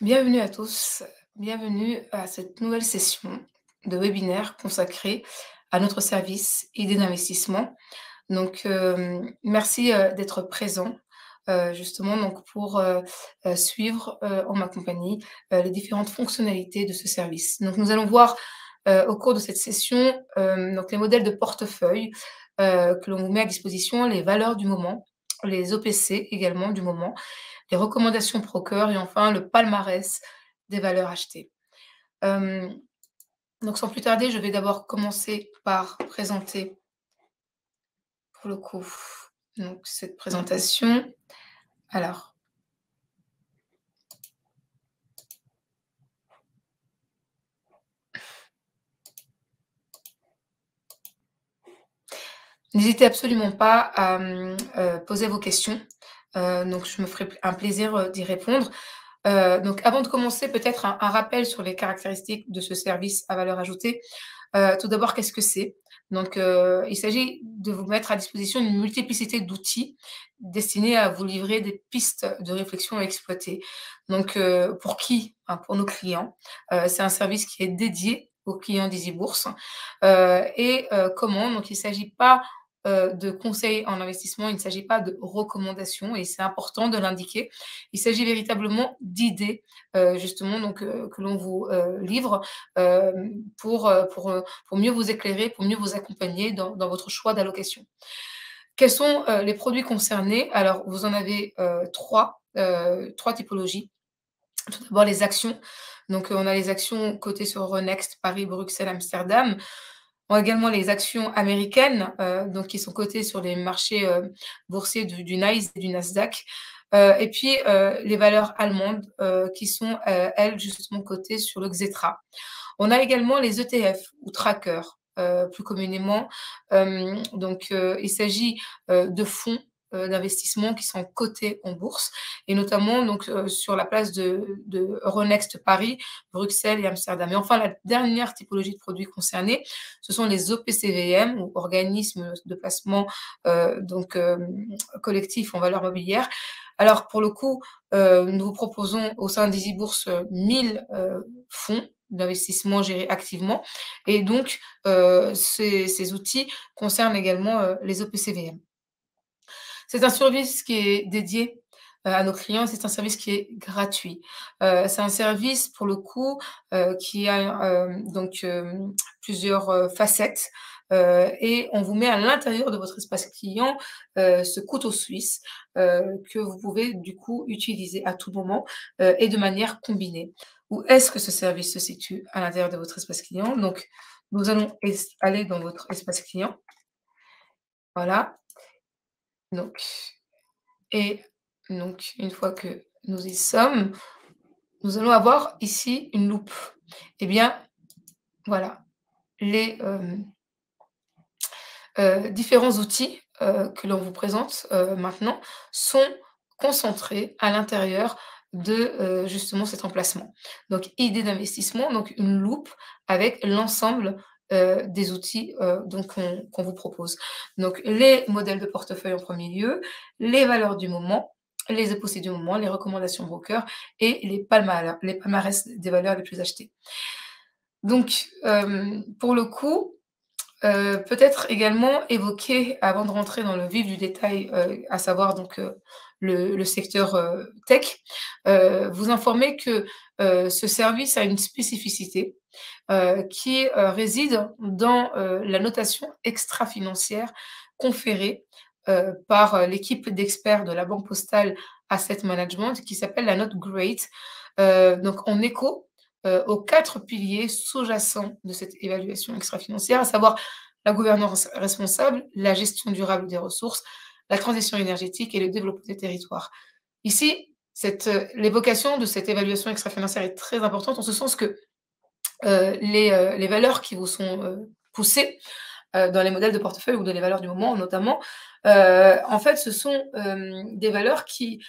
Bienvenue à tous, bienvenue à cette nouvelle session de webinaire consacrée à notre service idées d'investissement. Donc, merci, d'être présent, justement donc pour, suivre, en ma compagnie, les différentes fonctionnalités de ce service. Donc nous allons voir, au cours de cette session, donc les modèles de portefeuille, que l'on vous met à disposition, les valeurs du moment, les OPC également du moment, les recommandations broker et enfin le palmarès des valeurs achetées. Donc sans plus tarder, je vais d'abord commencer par présenter pour le coup, donc cette présentation. Alors, n'hésitez absolument pas à, poser vos questions, donc je me ferai un plaisir, d'y répondre. Donc avant de commencer, peut-être un rappel sur les caractéristiques de ce service à valeur ajoutée. Tout d'abord, qu'est-ce que c'est? Donc, il s'agit de vous mettre à disposition une multiplicité d'outils destinés à vous livrer des pistes de réflexion à exploiter. Donc, pour qui? Enfin, pour nos clients. C'est un service qui est dédié aux clients d'EasyBourse. Comment? Donc, il ne s'agit pas, de conseils en investissement, il ne s'agit pas de recommandations et c'est important de l'indiquer. Il s'agit véritablement d'idées, justement donc, que l'on vous, livre, pour mieux vous éclairer, pour mieux vous accompagner dans votre choix d'allocation. Quels sont, les produits concernés? Alors vous en avez, 3 typologies. Tout d'abord les actions. Donc, on a les actions cotées sur Euronext, Paris, Bruxelles, Amsterdam. On a également les actions américaines, donc qui sont cotées sur les marchés, boursiers du NYSE et du Nasdaq. Et puis, les valeurs allemandes, qui sont, elles, justement cotées sur le Xetra. On a également les ETF ou trackers, plus communément. Il s'agit, de fonds, d'investissement qui sont cotés en bourse et notamment donc, sur la place de Euronext Paris, Bruxelles et Amsterdam. Et enfin, la dernière typologie de produits concernés, ce sont les OPCVM ou organismes de placement, collectifs en valeurs mobilières. Alors pour le coup, nous vous proposons au sein d'EasyBourse, 1000 fonds d'investissement gérés activement et donc ces outils concernent également, les OPCVM. C'est un service qui est dédié, à nos clients, c'est un service qui est gratuit. C'est un service pour le coup, qui a, plusieurs, facettes, et on vous met à l'intérieur de votre espace client, ce couteau suisse, que vous pouvez du coup utiliser à tout moment, et de manière combinée. Où est-ce que ce service se situe? À l'intérieur de votre espace client. Donc nous allons aller dans votre espace client. Voilà, donc et donc une fois que nous y sommes, nous allons avoir ici une loupe. Eh bien, voilà, les, différents outils, que l'on vous présente, maintenant sont concentrés à l'intérieur de, justement cet emplacement. Donc idée d'investissement, donc une loupe avec l'ensemble, des outils, donc qu'on vous propose. Donc les modèles de portefeuille en premier lieu, les valeurs du moment, les opposés du moment, les recommandations broker et les palmarès des valeurs les plus achetées. Donc, pour le coup, peut-être également évoquer, avant de rentrer dans le vif du détail, à savoir donc, le secteur, tech, vous informer que, ce service a une spécificité, qui, réside dans, la notation extra-financière conférée, par, l'équipe d'experts de la Banque Postale Asset Management qui s'appelle la note GREAT, donc en écho, aux 4 piliers sous-jacents de cette évaluation extra-financière, à savoir la gouvernance responsable, la gestion durable des ressources, la transition énergétique et le développement des territoires. Ici, l'évocation de cette évaluation extra-financière est très importante en ce sens que, les valeurs qui vous sont, poussées, dans les modèles de portefeuille ou dans les valeurs du moment notamment, en fait, ce sont, des valeurs qui,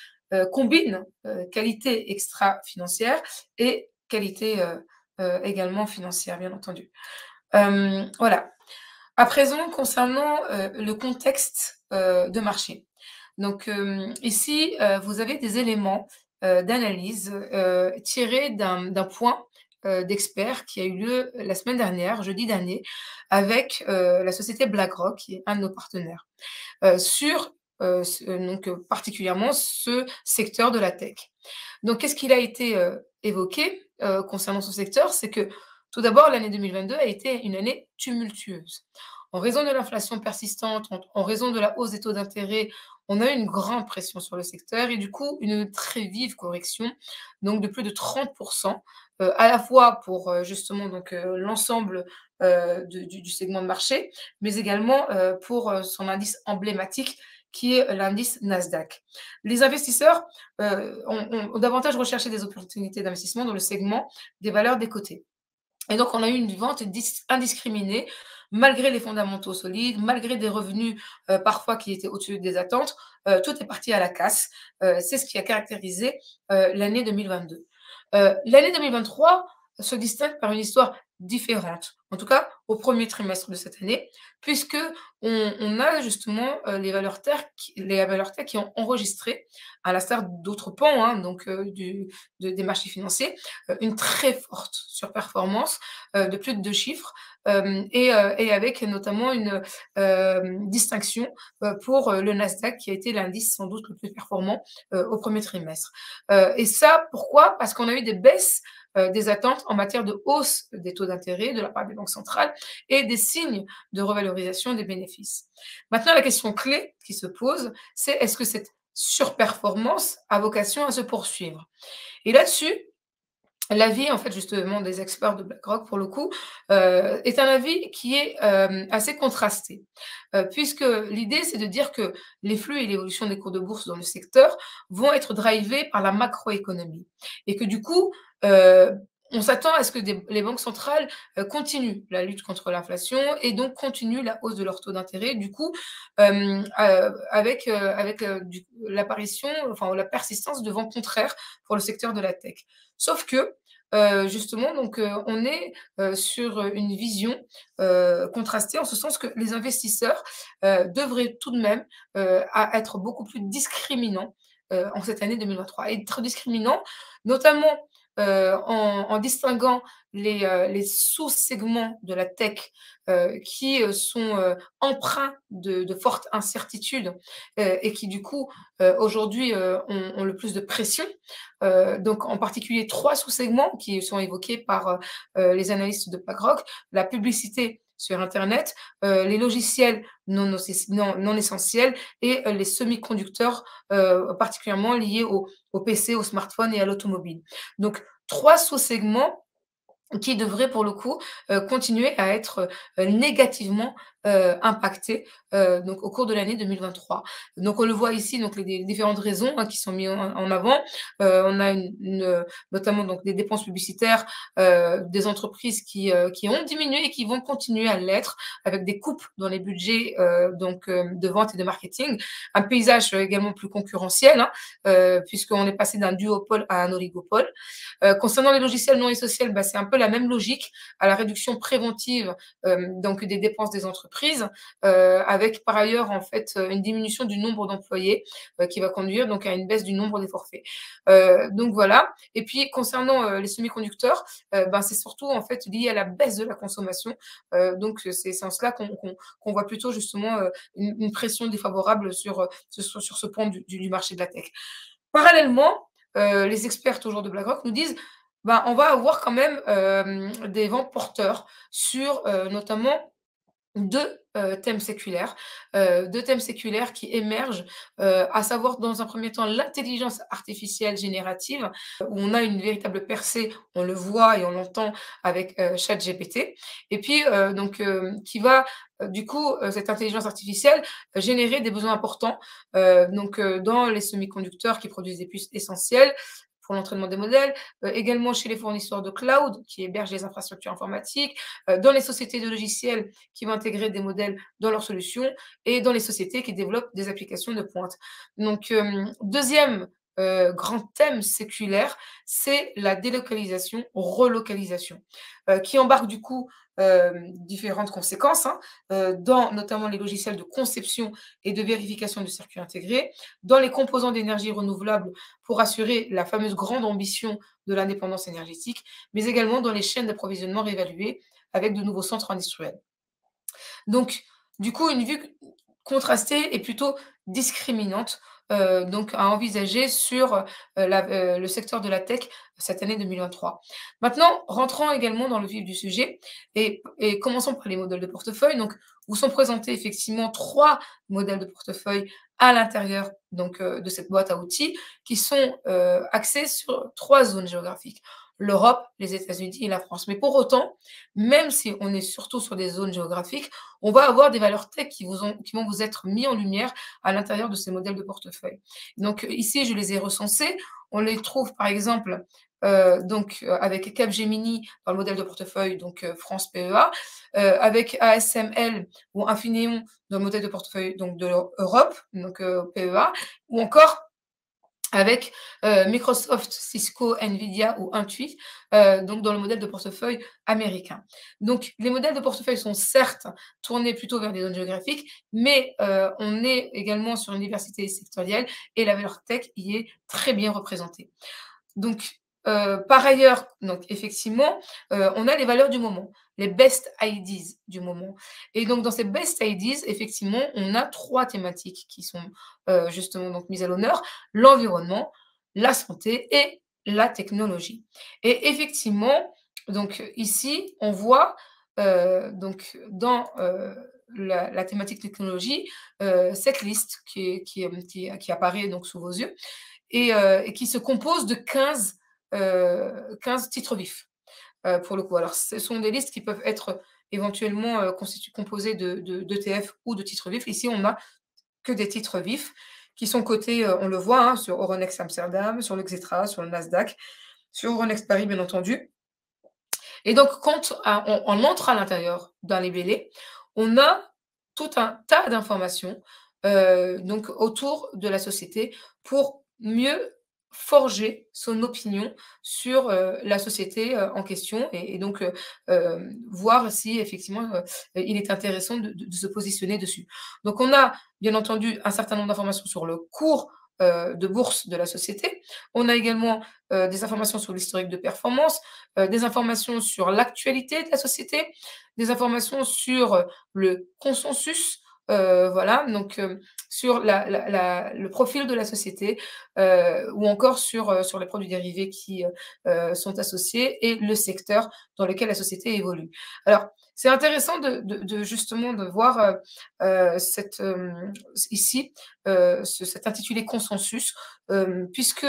combinent, qualité extra-financière et qualité, également financière, bien entendu. Voilà. À présent, concernant, le contexte, de marché. Donc, ici, vous avez des éléments, d'analyse, tirée d'un point, d'experts qui a eu lieu la semaine dernière, jeudi dernier, avec, la société BlackRock, qui est un de nos partenaires, sur, donc, particulièrement ce secteur de la tech. Donc qu'est-ce qu'il a été, évoqué, concernant ce secteur? C'est que, tout d'abord, l'année 2022 a été une année tumultueuse. En raison de l'inflation persistante, en raison de la hausse des taux d'intérêt, on a eu une grande pression sur le secteur et du coup, une très vive correction, donc de plus de 30, à la fois pour, justement donc, l'ensemble, du segment de marché, mais également, pour, son indice emblématique qui est l'indice Nasdaq. Les investisseurs, ont davantage recherché des opportunités d'investissement dans le segment des valeurs décotées. Et donc, on a eu une vente indiscriminée, malgré les fondamentaux solides, malgré des revenus parfois qui étaient au-dessus des attentes, tout est parti à la casse. C'est ce qui a caractérisé l'année 2022. L'année 2023 se distingue par une histoire différente, en tout cas au premier trimestre de cette année, puisque on a justement les valeurs tech qui ont enregistré, à l'instar d'autres pans hein, donc, des marchés financiers, une très forte surperformance de plus de 2 chiffres, et avec notamment une, distinction, pour, le Nasdaq qui a été l'indice sans doute le plus performant, au premier trimestre. Et ça, pourquoi? Parce qu'on a eu des baisses, des attentes en matière de hausse des taux d'intérêt de la part des banques centrales et des signes de revalorisation des bénéfices. Maintenant, la question clé qui se pose, c'est est-ce que cette surperformance a vocation à se poursuivre? Et là-dessus, l'avis, en fait, justement, des experts de BlackRock, pour le coup, est un avis qui est, assez contrasté. Puisque l'idée, c'est de dire que les flux et l'évolution des cours de bourse dans le secteur vont être drivés par la macroéconomie et que du coup, on s'attend à ce que les banques centrales, continuent la lutte contre l'inflation et donc continuent la hausse de leur taux d'intérêt. Du coup, avec l'apparition, enfin, la persistance de vents contraires pour le secteur de la tech. Sauf que, justement, donc, on est, sur, une vision, contrastée en ce sens que les investisseurs, devraient tout de même, être beaucoup plus discriminants, en cette année 2023. Être discriminants, notamment, en distinguant les sous-segments de la tech, qui, sont, empreints de fortes incertitudes, et qui du coup, aujourd'hui, ont le plus de pression. Donc en particulier 3 sous-segments qui sont évoqués par, les analystes de BlackRock: la publicité sur internet, les logiciels non essentiels et les semi-conducteurs, particulièrement liés aux PC, aux smartphones et à l'automobile. Donc 3 sous-segments qui devrait pour le coup, continuer à être, négativement, impactés, donc au cours de l'année 2023. Donc on le voit ici, donc les différentes raisons, hein, qui sont mis en avant. On a notamment donc des dépenses publicitaires, des entreprises qui ont diminué et qui vont continuer à l'être, avec des coupes dans les budgets, donc de vente et de marketing. Un paysage, également plus concurrentiel, hein, puisqu'on est passé d'un duopole à un oligopole. Concernant les logiciels non essentiels, bah, c'est un peu la même logique, à la réduction préventive, donc des dépenses des entreprises, avec par ailleurs, en fait, une diminution du nombre d'employés, qui va conduire donc à une baisse du nombre des forfaits. Donc voilà. Et puis concernant, les semi-conducteurs, ben, c'est surtout, en fait, lié à la baisse de la consommation. Donc c'est en cela qu'on voit plutôt justement, une pression défavorable sur ce point du marché de la tech. Parallèlement, les experts toujours de BlackRock nous disent: «Ben, on va avoir quand même, des vents porteurs sur, notamment 2 2 thèmes séculaires qui émergent, à savoir dans un premier temps l'intelligence artificielle générative, où on a une véritable percée, on le voit et on l'entend avec, ChatGPT et puis, donc, qui va, du coup, cette intelligence artificielle générer des besoins importants, donc, dans les semi-conducteurs qui produisent des puces essentielles pour l'entraînement des modèles, également chez les fournisseurs de cloud qui hébergent les infrastructures informatiques, dans les sociétés de logiciels qui vont intégrer des modèles dans leurs solutions et dans les sociétés qui développent des applications de pointe. Donc, 2e grand thème séculaire, c'est la délocalisation, relocalisation, qui embarque du coup, différentes conséquences, hein, dans notamment les logiciels de conception et de vérification de circuits intégrés, dans les composants d'énergie renouvelable pour assurer la fameuse grande ambition de l'indépendance énergétique, mais également dans les chaînes d'approvisionnement réévaluées avec de nouveaux centres industriels. Donc, du coup, une vue contrastée et plutôt discriminante, donc à envisager sur, le secteur de la tech cette année 2023. Maintenant, rentrons également dans le vif du sujet et commençons par les modèles de portefeuille. Donc, vous sont présentés effectivement 3 modèles de portefeuille à l'intérieur donc, de cette boîte à outils qui sont, axés sur 3 zones géographiques: l'Europe, les États-Unis et la France. Mais pour autant, même si on est surtout sur des zones géographiques, on va avoir des valeurs tech qui vont vous être mis en lumière à l'intérieur de ces modèles de portefeuille. Donc ici, je les ai recensés. On les trouve par exemple avec Capgemini dans le modèle de portefeuille donc France PEA, avec ASML ou Infineon dans le modèle de portefeuille donc de l'Europe, donc PEA, ou encore avec, Microsoft, Cisco, Nvidia ou Intuit, donc dans le modèle de portefeuille américain. Donc les modèles de portefeuille sont certes tournés plutôt vers des zones géographiques, mais, on est également sur une diversité sectorielle et la valeur tech y est très bien représentée. Donc, par ailleurs, donc effectivement, on a les valeurs du moment, les best ideas du moment et donc dans ces best ideas, effectivement, on a 3 thématiques qui sont, justement donc mises à l'honneur: l'environnement, la santé et la technologie et effectivement, donc ici, on voit, donc dans, la thématique technologie, cette liste qui apparaît donc sous vos yeux et qui se compose de 15 titres vifs, pour le coup. Alors ce sont des listes qui peuvent être éventuellement, composées de d'ETF ou de titres vifs. Ici, on n'a que des titres vifs qui sont cotés, on le voit, hein, sur Euronext Amsterdam, sur le Xetra, sur le Nasdaq, sur Euronext Paris, bien entendu et donc quand on entre à l'intérieur d'un libellé, on a tout un tas d'informations, donc autour de la société pour mieux forger son opinion sur, la société, en question et donc voir si effectivement, il est intéressant de se positionner dessus. Donc on a bien entendu un certain nombre d'informations sur le cours, de bourse de la société. On a également, des informations sur l'historique de performance, des informations sur l'actualité de la société, des informations sur, le consensus, voilà, donc sur le profil de la société, ou encore sur les produits dérivés qui, sont associés et le secteur dans lequel la société évolue. Alors, c'est intéressant de justement de voir, ici, cet intitulé consensus, puisque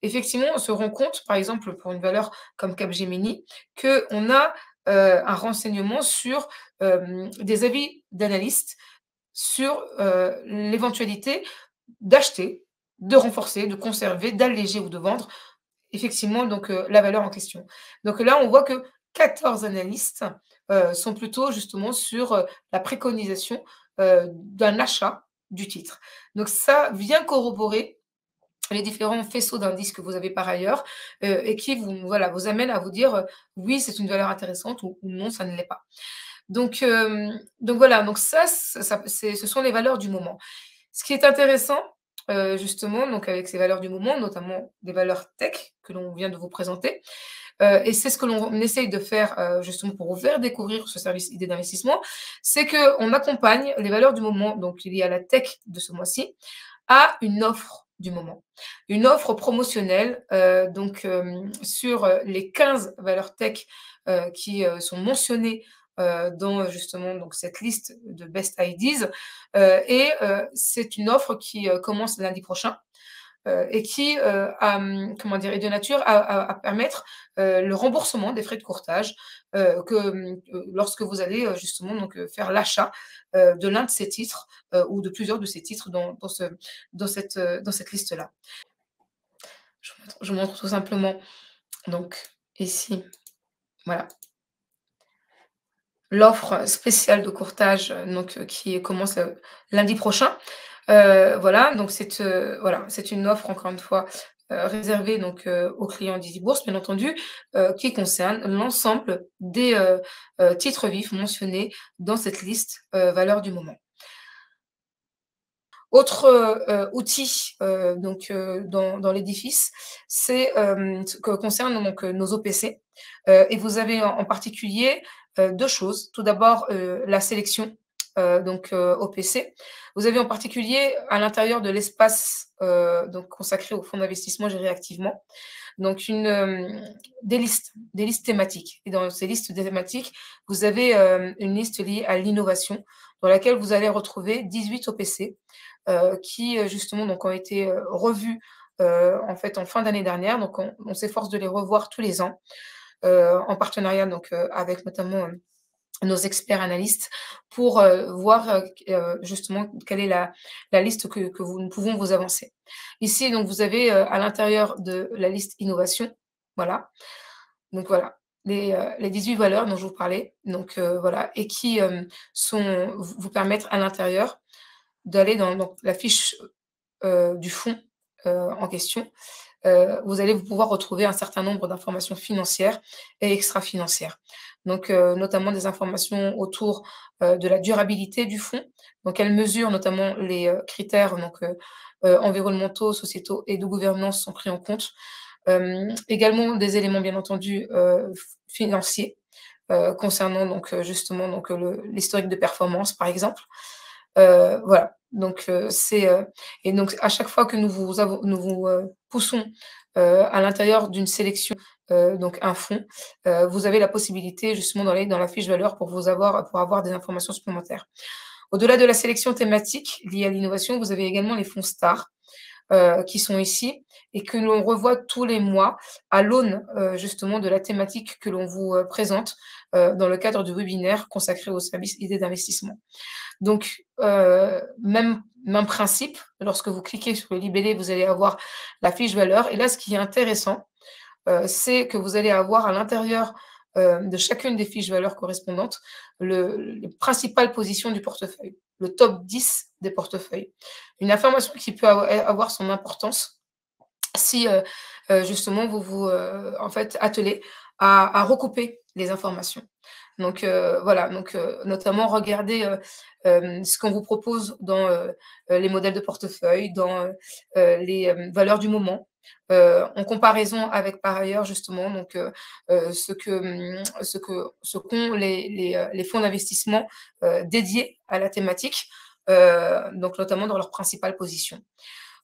effectivement, on se rend compte, par exemple, pour une valeur comme Capgemini, qu'on a, un renseignement sur, des avis d'analystes sur, l'éventualité d'acheter, de renforcer, de conserver, d'alléger ou de vendre, effectivement, donc la valeur en question. Donc là, on voit que 14 analystes, sont plutôt justement sur, la préconisation, d'un achat du titre. Donc ça vient corroborer les différents faisceaux d'indices que vous avez par ailleurs, et qui vous amènent à vous dire, «Oui, c'est une valeur intéressante» ou «Non, ça ne l'est pas». Donc voilà, donc ce sont les valeurs du moment. Ce qui est intéressant, justement, donc avec ces valeurs du moment, notamment des valeurs tech que l'on vient de vous présenter, et c'est ce que l'on essaye de faire, justement pour vous faire découvrir ce service idée d'investissement, c'est qu'on accompagne les valeurs du moment, donc liées à la tech de ce mois-ci, à une offre du moment. Une offre promotionnelle, donc sur, les 15 valeurs tech, qui, sont mentionnées, dans justement donc cette liste de best ideas, c'est une offre qui, commence lundi prochain, et qui, comment dire? Est de nature à permettre, le remboursement des frais de courtage, lorsque vous allez, justement donc, faire l'achat, de l'un de ces titres, ou de plusieurs de ces titres dans cette liste-là. Je vous montre tout simplement donc ici, voilà, l'offre spéciale de courtage, donc qui commence, lundi prochain. Voilà, donc voilà, c'est une offre encore une fois, réservée donc, aux clients d'EasyBourse bien entendu, qui concerne l'ensemble des, titres vifs mentionnés dans cette liste, valeurs du moment. Autre, outil, donc, dans l'édifice, c'est, ce que concerne donc, nos OPC, et vous avez en particulier, 2 choses. Tout d'abord, la sélection, donc, OPC. Vous avez en particulier à l'intérieur de l'espace, donc consacré aux fonds d'investissement gérés activement, donc des listes thématiques et dans ces listes thématiques, vous avez, une liste liée à l'innovation dans laquelle vous allez retrouver 18 OPC, qui, justement donc ont été, revus, en fait en fin d'année dernière. Donc on s'efforce de les revoir tous les ans, en partenariat donc, avec notamment, nos experts analystes pour, voir, justement quelle est la liste que nous pouvons vous avancer. Ici donc vous avez, à l'intérieur de la liste innovation, voilà, donc voilà, les 18 valeurs dont je vous parlais, donc voilà et qui, vous permettre à l'intérieur d'aller dans donc la fiche, du fonds, en question, vous allez pouvoir retrouver un certain nombre d'informations financières et extra-financières. Donc, notamment des informations autour, de la durabilité du fonds. Donc elle mesure notamment les, critères donc, environnementaux, sociétaux et de gouvernance sont pris en compte. Également des éléments bien entendu, financiers, concernant donc, justement donc, l'historique de performance par exemple. Voilà, donc et donc à chaque fois que nous vous, poussons, à l'intérieur d'une sélection, donc un fonds, vous avez la possibilité justement d'aller dans la fiche valeur pour avoir des informations supplémentaires. Au-delà de la sélection thématique liée à l'innovation, vous avez également les fonds stars, qui sont ici et que l'on revoit tous les mois à l'aune, justement de la thématique que l'on vous, présente, dans le cadre du webinaire consacré au service idées d'investissement. Donc, même principe, lorsque vous cliquez sur le libellé, vous allez avoir la fiche valeur et là, ce qui est intéressant, c'est que vous allez avoir à l'intérieur, de chacune des fiches valeurs correspondantes, les principales positions du portefeuille, le top 10 des portefeuilles. Une information qui peut avoir son importance si, justement vous vous, en fait, attelez à recouper les informations. Donc voilà, donc notamment regarder, ce qu'on vous propose dans, les modèles de portefeuille, dans, les, valeurs du moment, en comparaison avec par ailleurs justement donc ce qu'ont les fonds d'investissement, dédiés à la thématique, donc notamment dans leurs principales positions.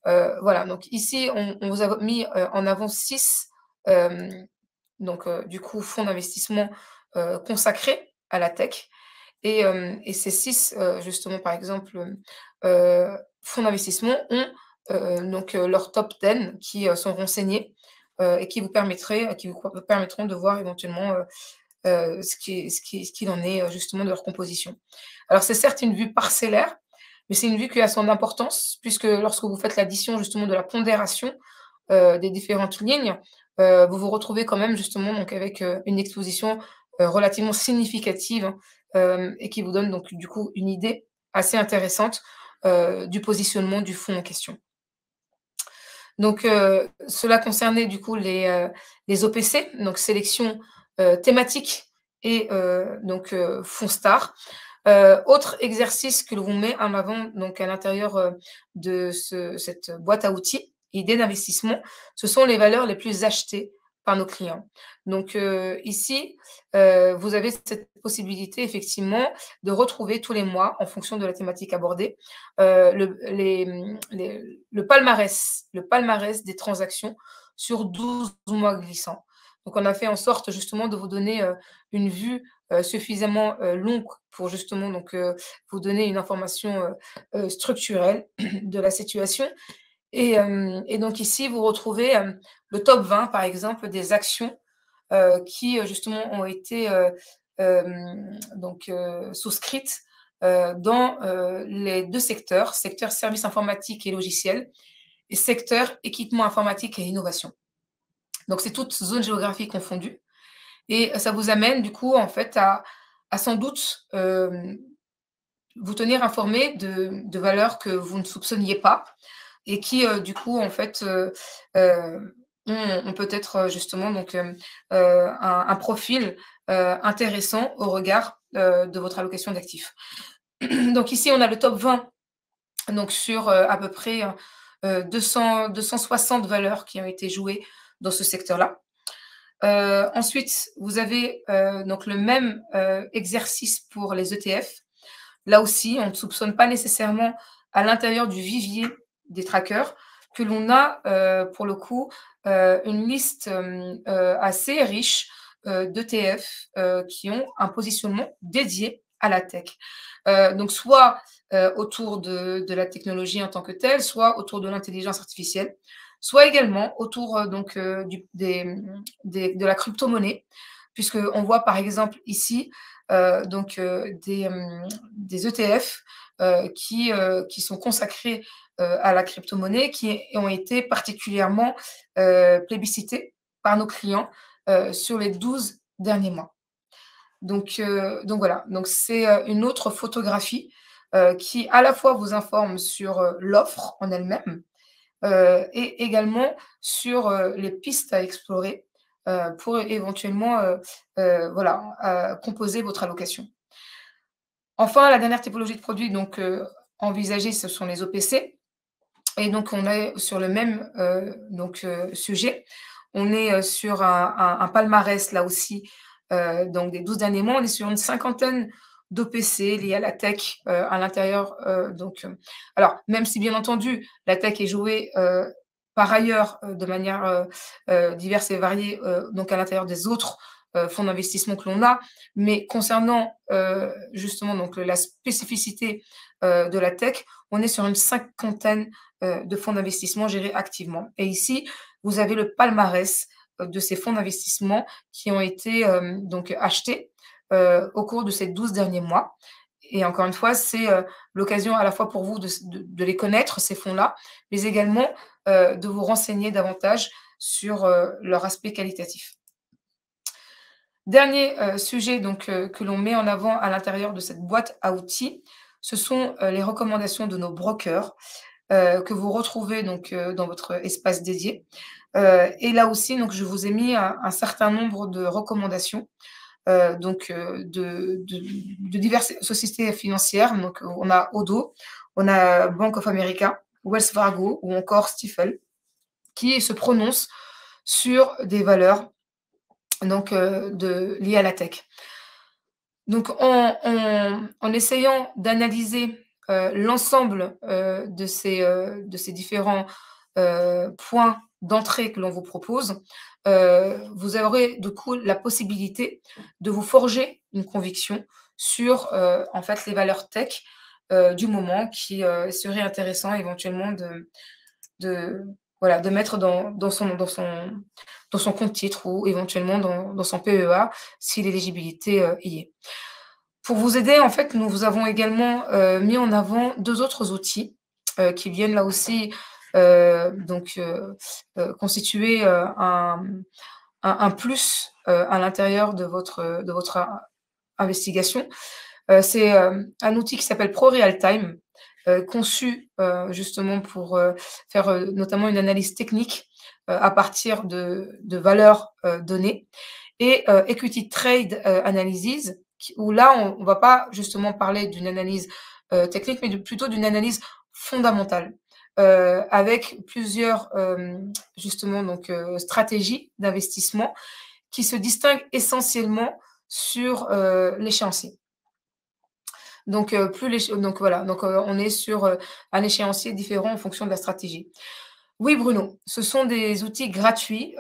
Voilà, donc ici on vous a mis, en avant 6 donc du coup fonds d'investissement, consacrés à la tech et ces 6 justement par exemple, fonds d'investissement ont, donc leur top 10 qui, sont renseignés, et qui vous permettront de voir éventuellement, ce qu'il en est, justement de leur composition. Alors c'est certes une vue parcellaire, mais c'est une vue qui a son importance puisque lorsque vous faites l'addition justement de la pondération, des différentes lignes, vous vous retrouvez quand même justement donc avec, une exposition, relativement significative, hein, et qui vous donne donc du coup une idée assez intéressante, du positionnement du fonds en question. Donc, cela concernait du coup les OPC, donc sélection, thématique et donc, fonds star. Autre exercice que l'on met en avant donc à l'intérieur, de cette boîte à outils, idées d'investissement, ce sont les valeurs les plus achetées par nos clients. Donc, ici, vous avez cette possibilité effectivement de retrouver tous les mois, en fonction de la thématique abordée, le palmarès des transactions sur 12 mois glissants. Donc on a fait en sorte justement de vous donner, une vue, suffisamment, longue pour justement donc, vous donner une information, structurelle de la situation et donc ici vous retrouvez, le top 20 par exemple des actions, qui, justement ont été, donc, souscrites, dans, les 2 secteurs, secteur services informatiques et logiciels et secteur équipement informatique et innovation. Donc c'est toutes zones géographiques confondues et ça vous amène du coup en fait à sans doute, vous tenir informé de valeurs que vous ne soupçonniez pas et qui, du coup, en fait, ont peut-être, justement donc, un profil, intéressant au regard, de votre allocation d'actifs. Donc ici, on a le top 20 donc sur, à peu près, 260 valeurs qui ont été jouées dans ce secteur-là. Ensuite, vous avez, donc le même, exercice pour les ETF. Là aussi, on ne soupçonne pas nécessairement à l'intérieur du vivier des trackers que l'on a, pour le coup, une liste, assez riche, d'ETF, qui ont un positionnement dédié à la tech. Donc soit, autour de la technologie en tant que telle, soit autour de l'intelligence artificielle, soit également autour, donc, de la crypto-monnaie. Puisqu'on voit par exemple ici, donc, des ETF, qui sont consacrés, à la crypto-monnaie, qui ont été particulièrement, plébiscités par nos clients, sur les 12 derniers mois. Donc voilà, donc c'est, une autre photographie, qui à la fois vous informe sur, l'offre en elle-même, et également sur, les pistes à explorer, pour éventuellement, voilà, composer votre allocation. Enfin, la dernière typologie de produits donc, envisagée, ce sont les OPC et donc on est sur le même, donc, sujet. On est, sur un palmarès là aussi, donc des 12 derniers mois. On est sur une cinquantaine d'OPC liés à la tech, à l'intérieur, donc, alors même si bien entendu la tech est jouée, par ailleurs, de manière, diverse et variée, donc à l'intérieur des autres, fonds d'investissement que l'on a. Mais concernant, justement donc la spécificité, de la tech, on est sur une cinquantaine, de fonds d'investissement gérés activement. Et ici, vous avez le palmarès, de ces fonds d'investissement qui ont été, donc achetés, au cours de ces 12 derniers mois. Et encore une fois, c'est, l'occasion à la fois pour vous de les connaître, ces fonds-là, mais également, de vous renseigner davantage sur, leur aspect qualitatif. Dernier, sujet donc, que l'on met en avant à l'intérieur de cette boîte à outils, ce sont, les recommandations de nos brokers, que vous retrouvez donc, dans votre espace dédié. Et là aussi, donc je vous ai mis un certain nombre de recommandations, donc, de diverses sociétés financières. Donc, on a Odoo, on a Bank of America, Wells Fargo ou encore Stifel, qui se prononcent sur des valeurs donc, liées à la tech. Donc en essayant d'analyser, l'ensemble, de ces différents, points d'entrée que l'on vous propose, vous aurez du coup la possibilité de vous forger une conviction sur, en fait, les valeurs tech, du moment qui, serait intéressant éventuellement de voilà, de mettre dans son compte titre ou éventuellement dans son PEA si l'éligibilité, y est. Pour vous aider, en fait, nous vous avons également, mis en avant 2 autres outils, qui viennent là aussi, donc, constituer, un plus, à l'intérieur de votre investigation. C'est, un outil qui s'appelle ProRealTime, conçu, justement pour, faire, notamment une analyse technique, à partir de valeurs, données et Equity Trade, Analysis qui où là, on ne va pas justement parler d'une analyse, technique, mais plutôt d'une analyse fondamentale, avec plusieurs, justement donc, stratégies d'investissement qui se distinguent essentiellement sur, l'échéancier. Donc, plus l'éche donc voilà, donc, on est sur, un échéancier différent en fonction de la stratégie. Oui, Bruno, ce sont des outils gratuits,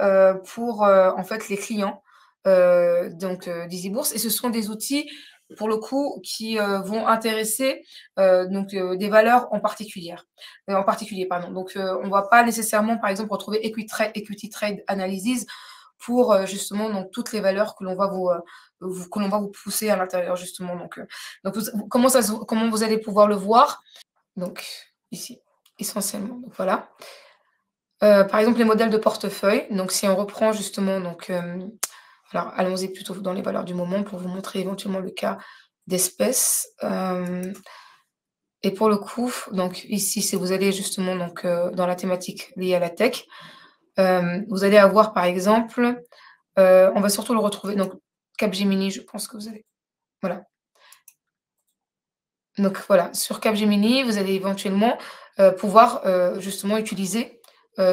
pour, en fait, les clients, donc, d'EasyBourse et ce sont des outils, pour le coup, qui, vont intéresser, donc, des valeurs en particulier, pardon. Donc, on ne va pas nécessairement, par exemple, retrouver Equity Trade Analysis pour, justement, donc toutes les valeurs que l'on va que l'on va vous pousser à l'intérieur, justement. Donc comment vous allez pouvoir le voir? Donc ici, essentiellement, donc voilà. Par exemple, les modèles de portefeuille, donc si on reprend justement donc, alors allons-y plutôt dans les valeurs du moment pour vous montrer éventuellement le cas d'espèces, et pour le coup, donc ici, si vous allez justement donc, dans la thématique liée à la tech, vous allez avoir par exemple, on va surtout le retrouver donc Capgemini, je pense que vous allez voilà. Donc voilà, sur Capgemini, vous allez éventuellement, pouvoir, justement utiliser,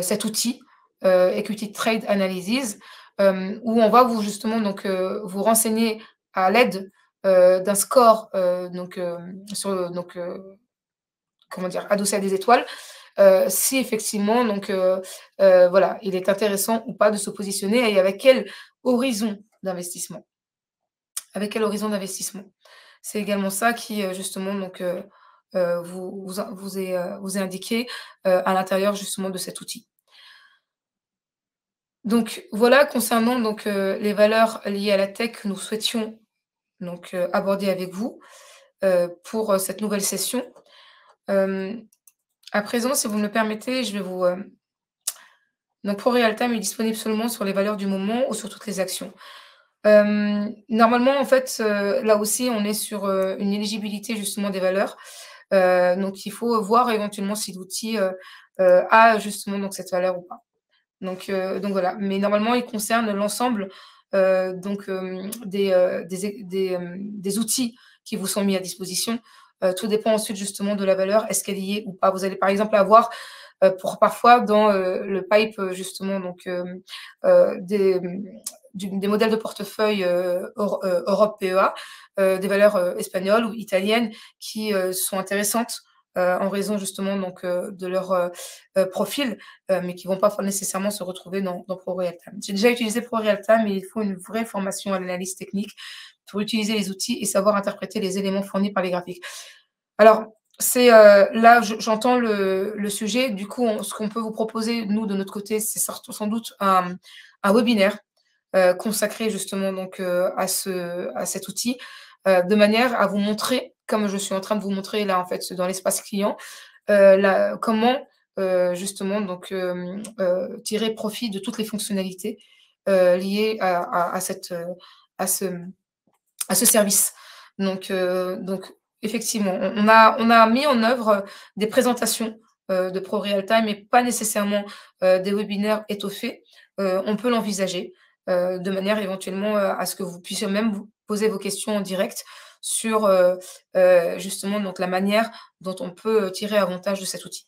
cet outil, Equity Trade Analysis, où on va vous justement donc, vous renseigner à l'aide, d'un score, donc, sur donc, comment dire? Adossé à des étoiles, si effectivement donc, voilà, il est intéressant ou pas de se positionner et avec quel horizon d'investissement. Avec quel horizon d'investissement? C'est également ça qui, justement donc, vous est indiqué, à l'intérieur justement de cet outil. Donc voilà concernant donc, les valeurs liées à la tech que nous souhaitions donc, aborder avec vous, pour, cette nouvelle session. Hem, à présent, si vous me le permettez, je vais vous, donc ProRealTime est disponible seulement sur les valeurs du moment ou sur toutes les actions. Normalement, en fait, là aussi, on est sur, une éligibilité justement des valeurs. Donc il faut voir éventuellement si l'outil, a justement donc cette valeur ou pas. Donc voilà, mais normalement, il concerne l'ensemble, donc des outils qui vous sont mis à disposition. Tout dépend ensuite justement de la valeur, est-ce qu'elle y est ou pas? Vous allez par exemple avoir, pour parfois dans, le pipe, justement donc, des modèles de portefeuille, Europe PEA, des valeurs, espagnoles ou italiennes qui, sont intéressantes, en raison justement donc, de leur, profil, mais qui vont pas nécessairement se retrouver dans ProRealTime. J'ai déjà utilisé ProRealTime, mais il faut une vraie formation à l'analyse technique pour utiliser les outils et savoir interpréter les éléments fournis par les graphiques. Alors, c'est, là, j'entends le sujet. Du coup, ce qu'on peut vous proposer, nous, de notre côté, c'est sans doute un webinaire, consacré justement donc, à cet outil, de manière à vous montrer, comme je suis en train de vous montrer là, en fait, dans l'espace client, comment, justement donc, tirer profit de toutes les fonctionnalités, liées à cette, à ce à ce service. Donc effectivement, on a mis en œuvre, des présentations, de ProRealTime et pas nécessairement, des webinaires étoffés. On peut l'envisager, de manière éventuellement, à ce que vous puissiez même vous poser vos questions en direct sur, justement donc la manière dont on peut, tirer avantage de cet outil.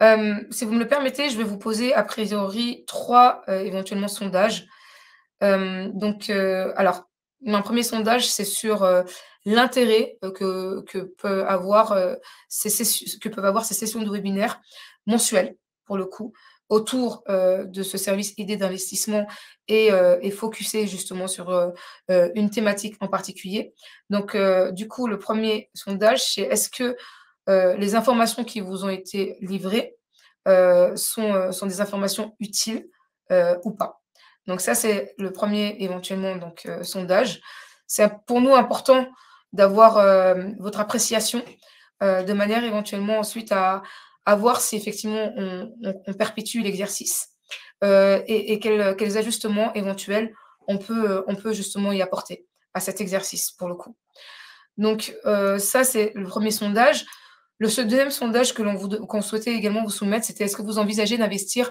Si vous me le permettez, je vais vous poser a priori 3 éventuellement sondages. Alors, un premier sondage, c'est sur, l'intérêt, que peuvent avoir ces sessions de webinaire mensuelles, pour le coup, autour, de ce service idée d'investissement et focusé justement sur, une thématique en particulier. Du coup, le premier sondage, c'est est-ce que, les informations qui vous ont été livrées, sont des informations utiles, ou pas? Donc ça, c'est le premier éventuellement donc, sondage. C'est pour nous important d'avoir, votre appréciation, de manière éventuellement ensuite à voir si effectivement on perpétue l'exercice, et quels ajustements éventuels on peut justement y apporter à cet exercice pour le coup. Ça, c'est le premier sondage. Le 2e sondage qu'on souhaitait également vous soumettre, c'était: est-ce que vous envisagez d'investir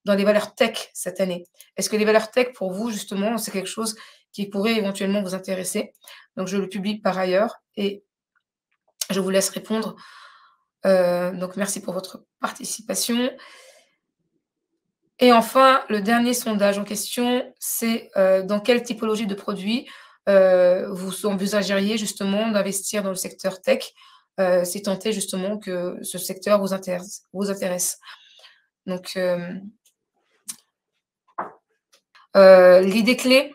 dans les valeurs tech cette année? Est-ce que les valeurs tech pour vous justement, c'est quelque chose qui pourrait éventuellement vous intéresser? Donc je le publie par ailleurs et je vous laisse répondre. Donc merci pour votre participation et enfin, le dernier sondage en question, c'est, dans quelle typologie de produits, vous envisageriez justement d'investir dans le secteur tech, si tant est justement que ce secteur vous intéresse? Donc, l'idée clé,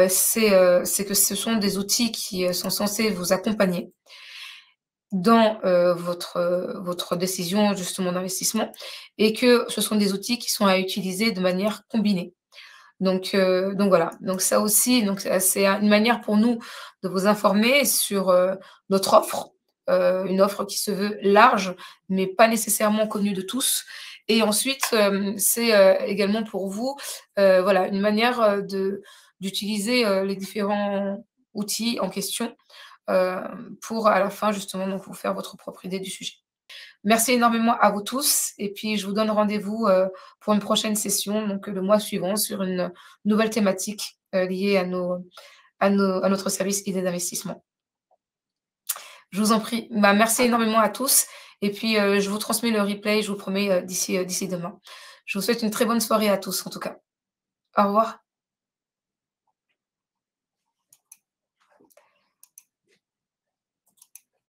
c'est que ce sont des outils qui, sont censés vous accompagner dans, votre décision justement d'investissement et que ce sont des outils qui sont à utiliser de manière combinée. Donc voilà, donc ça aussi, donc c'est une manière pour nous de vous informer sur, notre offre, une offre qui se veut large, mais pas nécessairement connue de tous et ensuite, c'est, également pour vous, voilà, une manière, d'utiliser, les différents outil en question, pour à la fin justement donc vous faire votre propre idée du sujet. Merci énormément à vous tous et puis je vous donne rendez-vous, pour une prochaine session donc le mois suivant sur une nouvelle thématique, liée à notre service idées d'investissement. Je vous en prie. Bah, merci énormément à tous et puis, je vous transmets le replay, je vous promets, d'ici demain. Je vous souhaite une très bonne soirée à tous en tout cas. Au revoir.